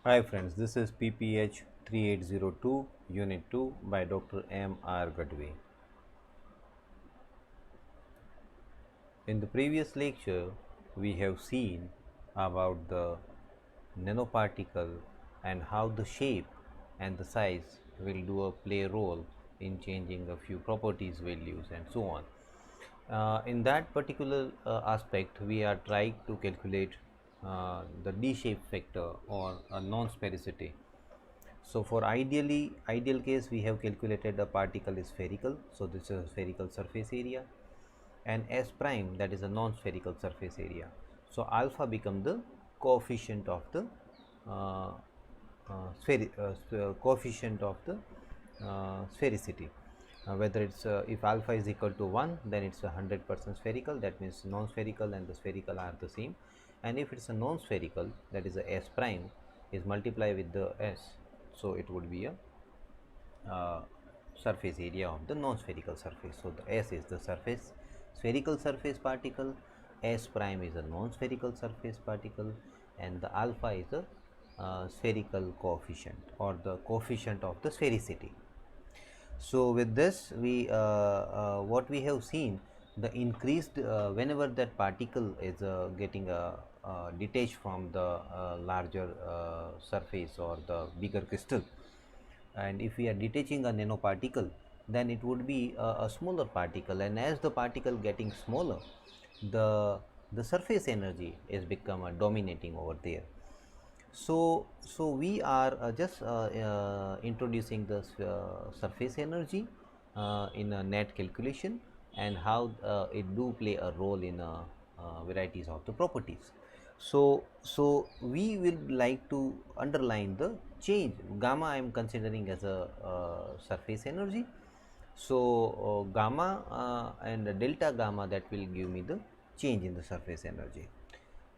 Hi friends, this is PPH 3802 Unit 2 by Dr. M. R. Gadwe. In the previous lecture, we have seen about the nanoparticle and how the shape and the size will do a play role in changing a few properties, values and so on. In that particular aspect, we are trying to calculate the D-shape vector or a non-sphericity. So for ideal case, we have calculated the particle is spherical, so this is a spherical surface area, and S prime, that is a non-spherical surface area. So alpha become the coefficient of the uh, coefficient of the sphericity. Whether it's if alpha is equal to 1, then it's 100% spherical, that means non-spherical and the spherical are the same. And if it's a non-spherical, that is a S prime is multiplied with the S, so it would be a uh, surface area of the non-spherical surface. So the S is the surface spherical surface particle, S prime is a non-spherical surface particle, and the alpha is a spherical coefficient or the coefficient of the sphericity. So with this, we what we have seen, the increased whenever that particle is getting detached from the larger surface or the bigger crystal, and if we are detaching a nanoparticle, then it would be a smaller particle, and as the particle getting smaller, the surface energy is become dominating over there. So we are just introducing the surface energy in a net calculation, and how it do play a role in varieties of the properties. So we will like to underline the change. Gamma I am considering as a surface energy. So gamma and delta gamma, that will give me the change in the surface energy.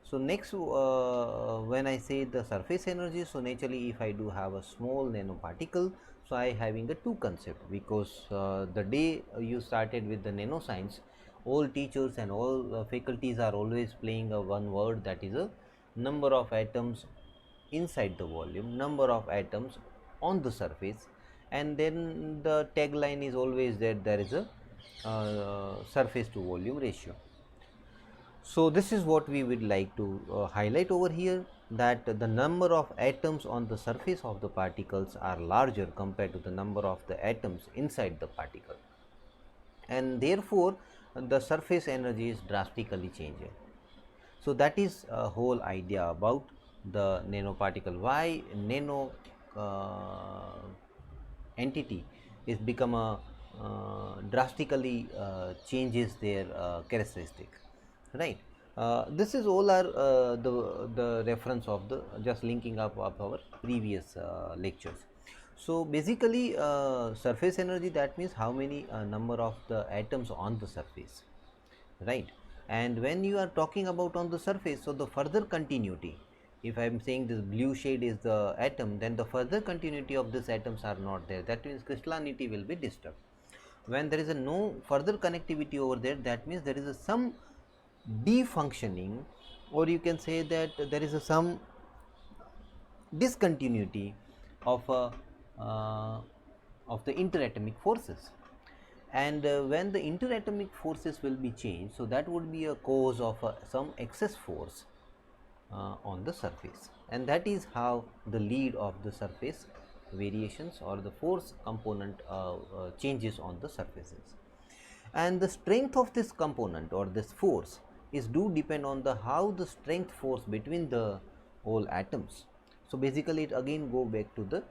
So next, when I say the surface energy, so naturally if I do have a small nanoparticle, so I having a two concept, because the day you started with the nanoscience, all teachers and all faculties are always playing a one word, that is a number of atoms inside the volume, number of atoms on the surface, and then the tagline is always that there is a surface to volume ratio. So this is what we would like to highlight over here, that the number of atoms on the surface of the particles are larger compared to the number of the atoms inside the particle, and therefore the surface energy is drastically changing. So that is a whole idea about the nanoparticle, why nano uh, entity is become a drastically changes their characteristic, right. This is all are the reference of the just linking up of our previous lectures. So basically surface energy, that means how many number of the atoms on the surface, right. And when you are talking about on the surface, so the further continuity, if I am saying this blue shade is the atom, then the further continuity of these atoms are not there, that means crystallinity will be disturbed. When there is a no further connectivity over there, that means there is a some defunctioning, or you can say that there is a some discontinuity of uh, of the interatomic forces. And when the interatomic forces will be changed, so that would be a cause of some excess force on the surface, and that is how the lead of the surface variations or the force component changes on the surfaces. And the strength of this component or this force is do depend on the how the strength force between the whole atoms. So basically it again go back to the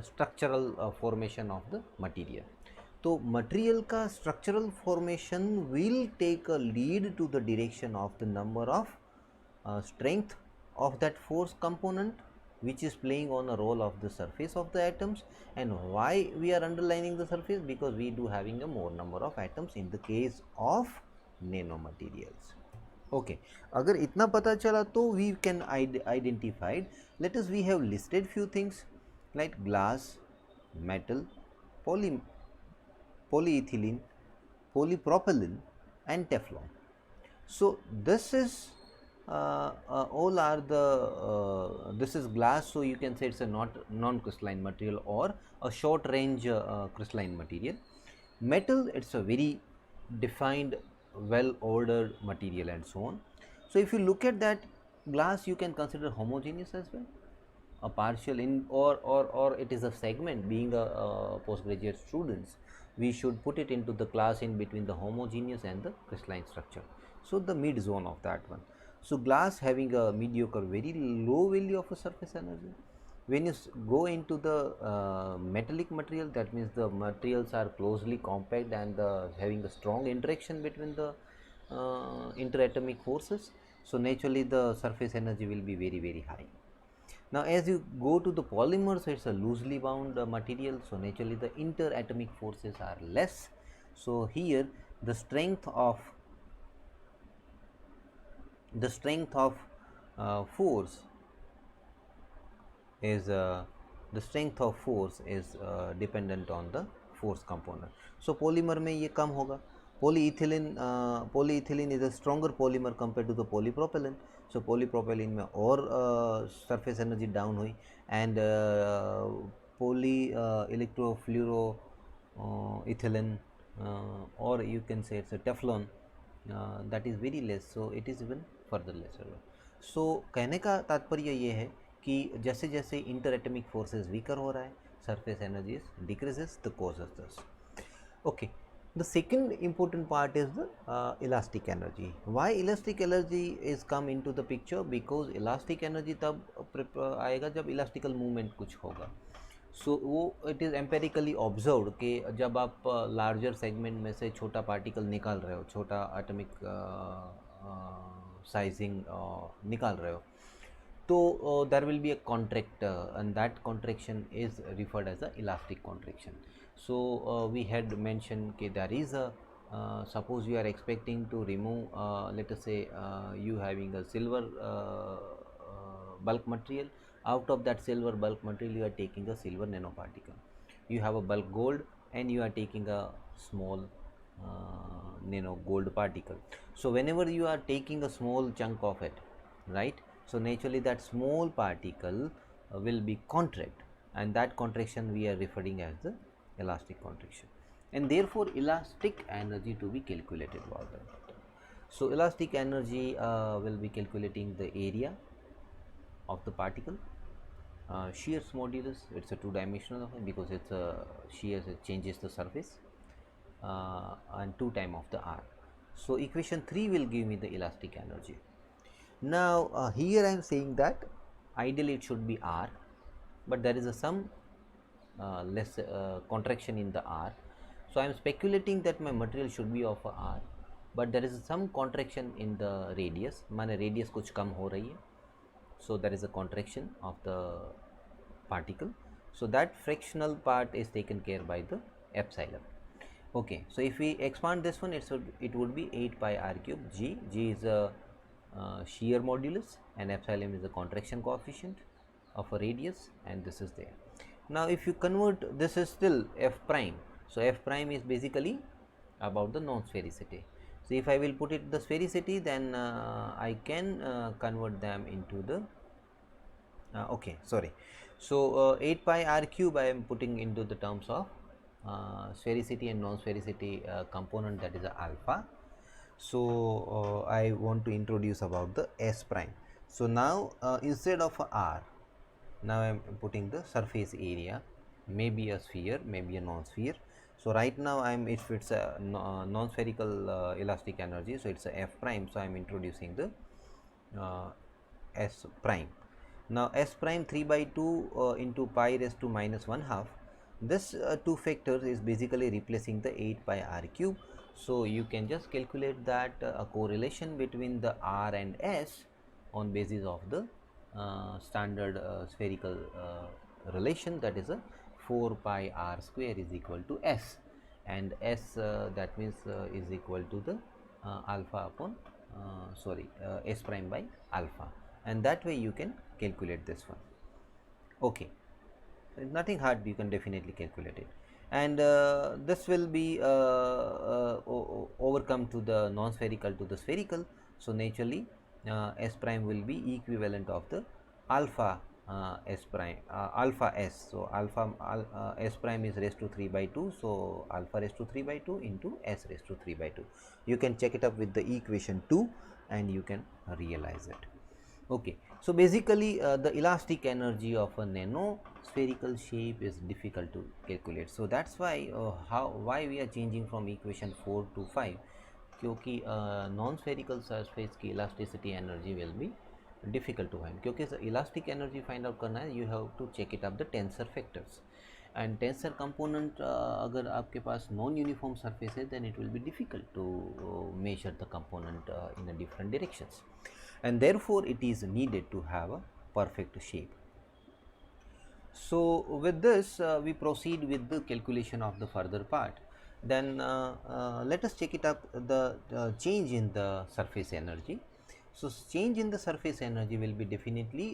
structural formation of the material. तो material का structural formation will take a lead to the direction of the number of strength of that force component, which is playing on a role of the surface of the atoms. And why we are underlining the surface, because we do having a more number of atoms in the case of nanomaterials. Okay, अगर इतना पता चला तो we can identify, let us we have listed few things like glass, metal, poly polyethylene, polypropylene and Teflon. So this is all are the this is glass, so you can say it's a not non-crystalline material or a short range crystalline material. Metal, it's a very defined, well ordered material and so on. So if you look at that, glass you can consider homogeneous as well, a partial in or it is a segment. Being a postgraduate students, we should put it into the class in between the homogeneous and the crystalline structure, so the mid zone of that one. So glass having a mediocre, very low value of a surface energy. When you go into the metallic material, that means the materials are closely compact and having a strong interaction between the interatomic forces, so naturally the surface energy will be very very high. Now as you go to the polymers, it's a loosely bound material, so naturally the interatomic forces are less. So here the strength of force is dependent on the force component. So polymer में ये कम होगा. Polyethylene is a stronger polymer compared to the polypropylene. So polypropylene में और surface energy down हुई, and poly electrofluoroethylene or you can say it's a Teflon, that is very less, so it is even further lesser. So कहने का तात्पर्य ये है कि जैसे जैसे इंटर एटमिक फोर्सेस वीकर हो रहा है, surface energies decreases, the causes this. Okay, the second important part is the elastic energy. Why elastic energy is come into the picture? Because elastic energy तब आएगा जब elastic movement कुछ होगा. सो वो it is empirically observed कि जब आप larger segment में से छोटा पार्टिकल निकाल रहे हो, छोटा एटॉमिक साइजिंग निकाल रहे हो, तो there will be a contract and that contraction is referred as a elastic contraction. So we had mention कि there is a suppose you are expecting to remove let us say you having a silver bulk material. Out of that silver bulk material you are taking a silver nanoparticle. You have a bulk gold and you are taking a small nano gold particle. So whenever you are taking a small chunk of it, right, so naturally that small particle will be contract, and that contraction we are referring as the elastic contraction, and therefore elastic energy to be calculated about that. So elastic energy will be calculating the area of the particle. Shears modulus, it's a two-dimensional because it's a shears, it changes the surface, and 2 times of the r. So equation 3 will give me the elastic energy. Now here I am saying that ideally it should be r, but there is a some less contraction in the r. So I am speculating that my material should be of a r, but there is some contraction in the radius. माने radius कुछ कम हो रही है, so there is a contraction of the particle. So that fractional part is taken care by the epsilon. Okay, so if we expand this one, it would be 8 pi r cube g. G is a shear modulus and epsilon is the contraction coefficient of a radius, and this is there. Now if you convert, this is still f prime. So f prime is basically about the non-sphericity. So if I will put it the sphericity, then I can convert them into the okay, sorry. So 8 pi r cube I am putting into the terms of sphericity and non-sphericity component, that is alpha. So I want to introduce about the s prime. So now instead of r, now I am putting the surface area, maybe a sphere, maybe a non-sphere. So right now I am, if it's a non-spherical elastic energy, so it's a f prime, so I am introducing the s prime. Now s prime 3 by 2 into pi raised to minus 1 half. This 2 factors is basically replacing the 8 pi r cube. So you can just calculate that a correlation between the r and s on basis of the standard spherical relation, that is a 4 pi r square is equal to s, and s that means is equal to the alpha upon s prime by alpha, and that way you can calculate this one. Okay, it's nothing hard, you can definitely calculate it, and this will be overcome to the non-spherical to the spherical. So naturally S prime will be equivalent of the alpha S prime alpha S. So S prime is raised to 3 by 2, so alpha raised to 3 by 2 into S raised to 3 by 2. You can check it up with the equation 2 and you can realize it. Okay, so basically the elastic energy of a nano spherical shape is difficult to calculate. So that's why why we are changing from equation 4 to 5, क्योंकि non spherical surface की elasticity energy will be difficult to find, क्योंकि elastic energy find out करना है, you have to check it up the tensor factors and tensor component अगर आपके पास non uniform surface है then it will be difficult to measure the component in a different directions and therefore it is needed to have a perfect shape. So with this we proceed with the calculation of the further part. Then let us check it up the change in the surface energy. So change in the surface energy will be definitely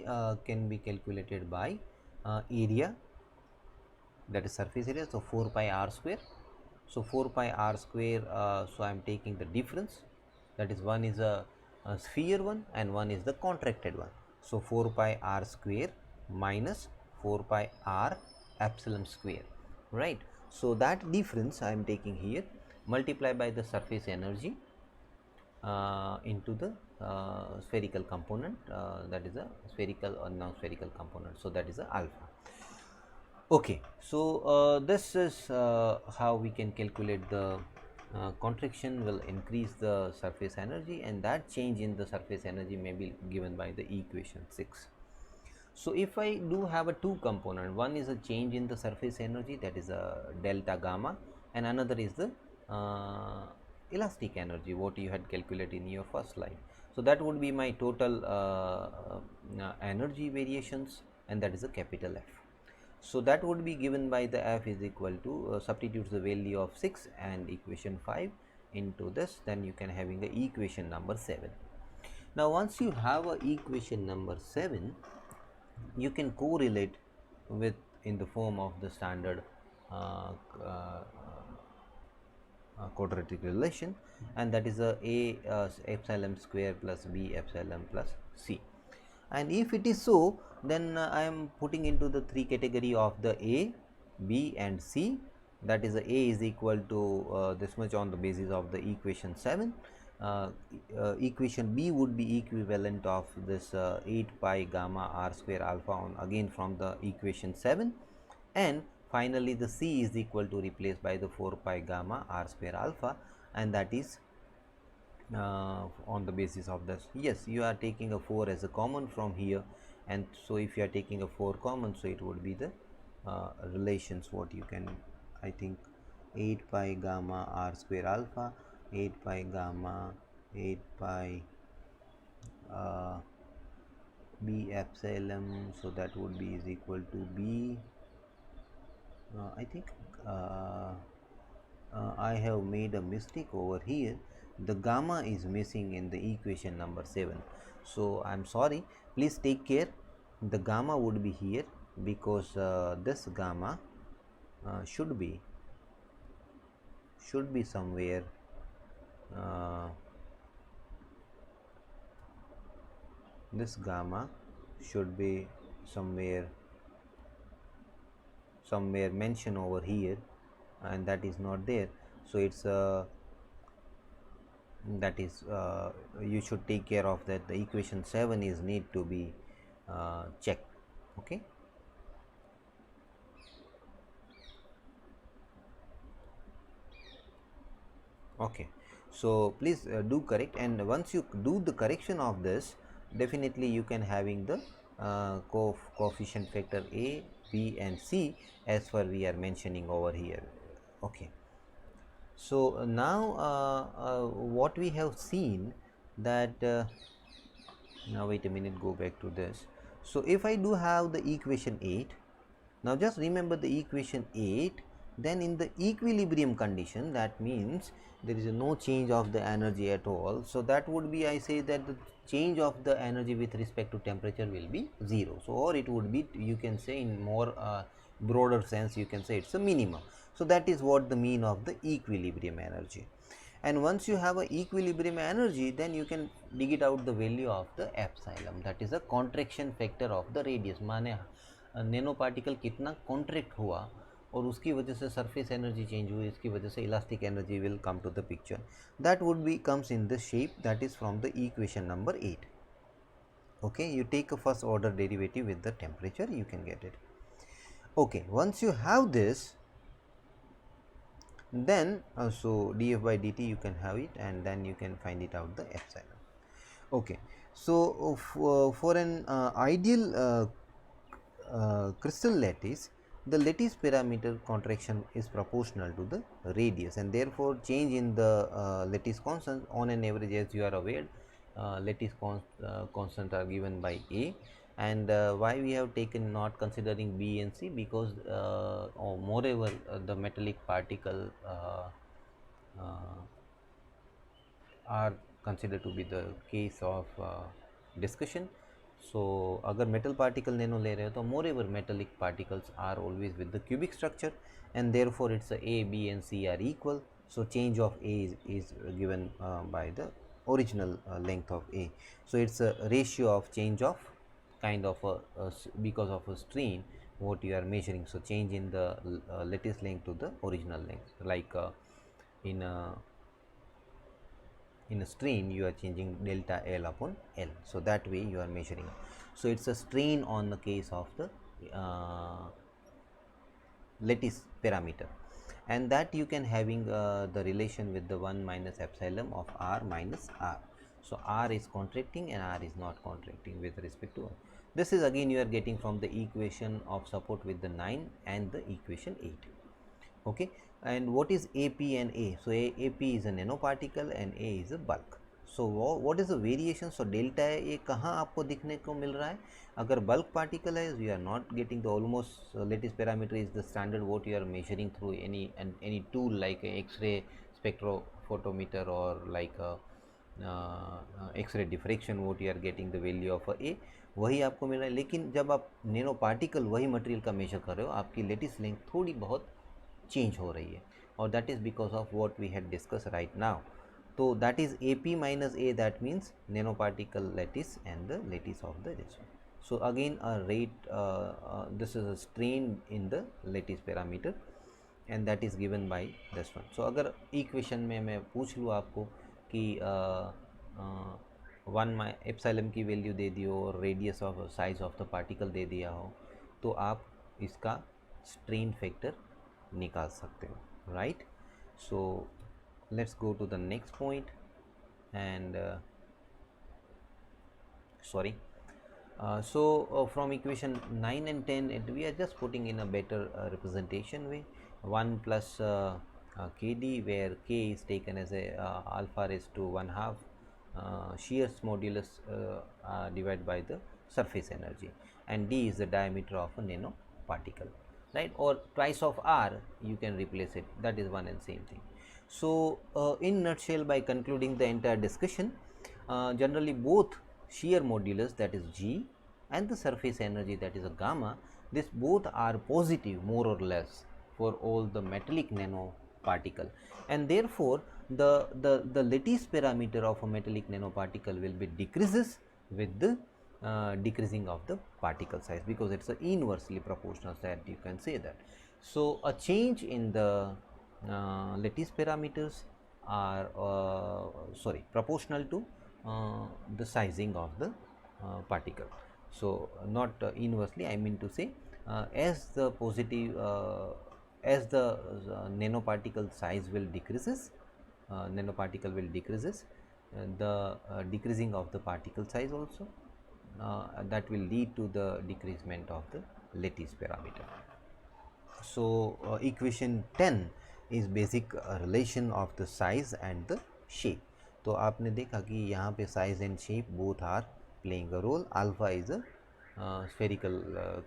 can be calculated by area, that is surface area, so 4 pi r square. So 4 pi r square, so I am taking the difference, that is one is a sphere one and one is the contracted one. So 4 pi r square minus 4 pi r epsilon square, right? So that difference I am taking here, multiply by the surface energy into the spherical component, that is a spherical or non-spherical component, so that is a alpha. Okay, so this is how we can calculate the contraction will increase the surface energy, and that change in the surface energy may be given by the equation 6. So if I do have a two component, one is a change in the surface energy, that is a delta gamma, and another is the elastic energy, what you had calculated in your first slide. So that would be my total energy variations, and that is a capital F. So that would be given by the F is equal to substitutes the value of 6 and equation 5 into this, then you can having the equation number 7. Now once you have a equation number 7, you can correlate with in the form of the standard quadratic relation, and that is a epsilon square plus b epsilon plus c. And if it is so, then I am putting into the three category of the A, B and C, that is A is equal to this much on the basis of the equation 7. Equation B would be equivalent of this 8 pi gamma r square alpha on again from the equation 7, and finally the C is equal to replaced by the 4 pi gamma r square alpha, and that is on the basis of this. Yes, you are taking a 4 as a common from here, and so if you are taking a 4 common, so it would be the relations what you can, I think 8 pi gamma r square alpha, 8 pi gamma, 8 pi b epsilon, so that would be is equal to b. I think I have made a mistake over here, the gamma is missing in the equation number 7, so I am sorry, please take care, the gamma would be here because this gamma should be somewhere this gamma should be somewhere mentioned over here, and that is not there, so it's that is you should take care of that, the equation 7 is need to be checked. Okay, okay, so please do correct, and once you do the correction of this, definitely you can having the coefficient factor A, B and C as per we are mentioning over here. Okay, so now what we have seen that now wait a minute, go back to this. So if I do have the equation 8, now just remember the equation 8, then in the equilibrium condition, that means there is no change of the energy at all, so that would be, I say that the change of the energy with respect to temperature will be 0, so or it would be, you can say in more broader sense, you can say it's a minimum. So that is what the mean of the equilibrium energy. and once you have a equilibrium energy, then you can dig it out the value of the epsilon, that is a contraction factor of the radius, माने nano particle कितना contract हुआ और उसकी वजह से surface energy change हुई, इसकी वजह से elastic energy will come to the picture. That would be comes in the shape that is from the equation number 8. Okay, you take a first order derivative with the temperature, you can get it. Okay, once you have this, then so df by dt you can have it, and then you can find it out the epsilon. Okay, so for an ideal crystal lattice, the lattice parameter contraction is proportional to the radius, and therefore change in the lattice constant on an average, as you are aware, lattice constant are given by A. And why we have taken not considering B and C, because or moreover the metallic particle are considered to be the case of discussion. So अगर metal particle nano ले रहे हो तो moreover metallic particles are always with the cubic structure, and therefore it's A, B and C are equal. So change of A is given by the original length of A. So it's a ratio of change of kind of because of a strain what you are measuring. So change in the lattice length to the original length, like in a strain you are changing delta L upon L. So that way you are measuring. So it's a strain on the case of the lattice parameter, and that you can having the relation with the 1 minus epsilon of R minus R. So R is contracting and R is not contracting with respect to. This is again you are getting from the equation of support with the 9 and the equation 8. Okay, and what is AP and A? So AP is a nanoparticle and A is a bulk. So what is the variation? So delta A कहाँ आपको दिखने को मिल रहा है? अगर bulk particle है, you are not getting the almost lattice parameter is the standard what you are measuring through any tool like a X-ray spectrophotometer or like a X-ray diffraction what you are getting the value of A, वही आपको मिल रहा है. लेकिन जब आप nano particle वही material का major कर रहे हो, आपकी लेटिस लेंथ थोड़ी बहुत चेंज हो रही है, और that is because of what we had discuss right now. तो that is AP minus A, that means nano particle lattice and the lattice of the this one. So again a rate this is a strain in the lattice parameter, and that is given by this one. So अगर equation में मैं पूछ लूँ आपको कि 1 epsilon की value दे दियो और radius of size of the particle दे दिया हो, तो आप इसका स्ट्रेन फैक्टर निकाल सकते हो, right. So let's go to the next point, and from equation 9 and 10 we are just putting in a better representation way. 1 plus kd, where k is taken as a alpha raised to 1/2 Shear's modulus divided by the surface energy, and d is the diameter of a nano particle, right, or twice of r you can replace it, that is one and same thing. So in nutshell, by concluding the entire discussion, generally both shear modulus, that is G, and the surface energy, that is a gamma, this both are positive more or less for all the metallic nanoparticle, and therefore the lattice parameter of a metallic nanoparticle will be decreases with the decreasing of the particle size, because it's a inversely proportional, that you can say that. So a change in the lattice parameters are proportional to the sizing of the particle. So not inversely, I mean to say as the positive as the nanoparticle size will decreases, the decreasing of the particle size also, that will lead to the decreasement of the lattice parameter. So equation 10 is basic relation of the size and the shape. तो आपने देखा कि यहाँ पे size and shape both are playing a role. Alpha is a spherical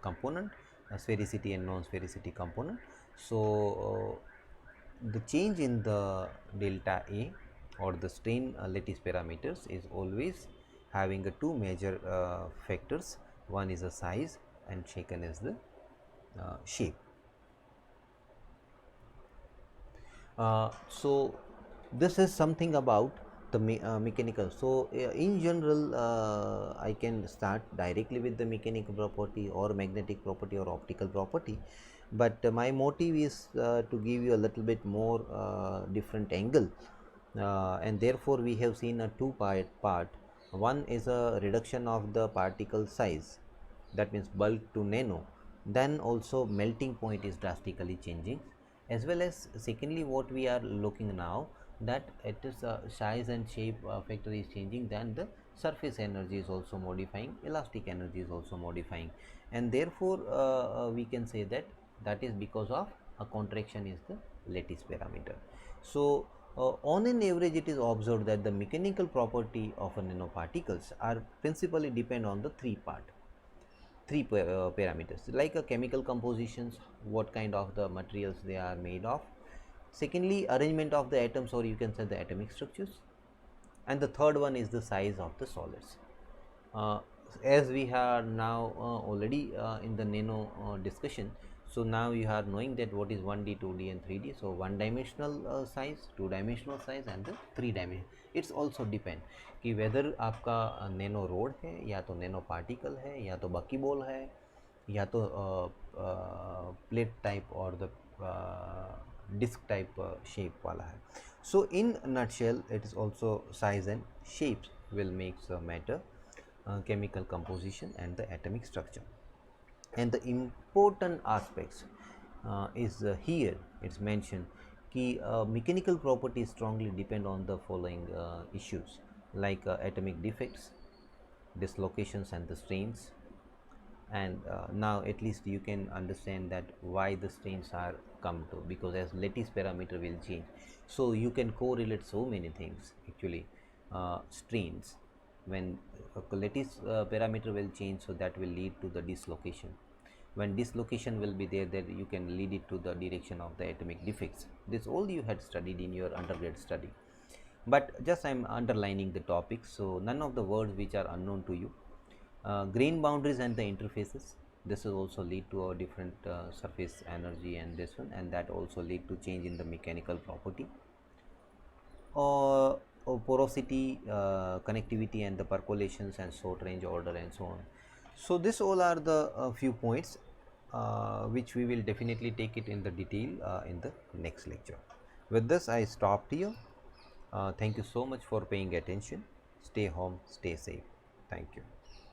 component, sphericity and non-sphericity component. So the change in the delta A or the strain lattice parameters is always having a two major factors. One is the size and second is the shape. So This is something about the mechanical. So in general, I can start directly with the mechanical property or magnetic property or optical property, but my motive is to give you a little bit more different angle, and therefore we have seen a two part. One is a reduction of the particle size, that means bulk to nano. Then also melting point is drastically changing, as well as secondly what we are looking now, that it is size and shape factor is changing, then the surface energy is also modifying, elastic energy is also modifying, and therefore we can say that that is because of a contraction is the lattice parameter. So on an average it is observed that the mechanical property of a nanoparticles are principally depend on the three parameters, like a chemical compositions, what kind of the materials they are made of, secondly arrangement of the atoms, or you can say the atomic structures, and the third one is the size of the solids. uh, as we are now already in the nano discussion, so now you are knowing that what is 1D, 2D and 3D. So one dimensional size, two dimensional size and the three dimension. It's also depend कि whether आपका nano road है या तो nano particle है या तो बकीबॉल है या तो प्लेट टाइप और द डिस्क टाइप शेप वाला है. So in nutshell it is also size and shapes will make the matter chemical composition and the atomic structure. And the important aspects is here it's mentioned कि mechanical properties strongly depend on the following issues, like atomic defects, dislocations and the strains. And now at least you can understand that why the strains are come to, because as lattice parameter will change, so you can correlate so many things actually. Strains, when lattice parameter will change, so that will lead to the dislocation. When dislocation will be there, then you can lead it to the direction of the atomic defects. This all you had studied in your undergrad study, but just I'm underlining the topics, so none of the words which are unknown to you. Grain boundaries and the interfaces, this will also lead to a different surface energy, and this one, and that also lead to change in the mechanical property, or porosity, connectivity and the percolations and sort range order and so on. So this all are the few points which we will definitely take it in the detail in the next lecture. With this I stopped here. Thank you so much for paying attention. Stay home, stay safe. Thank you.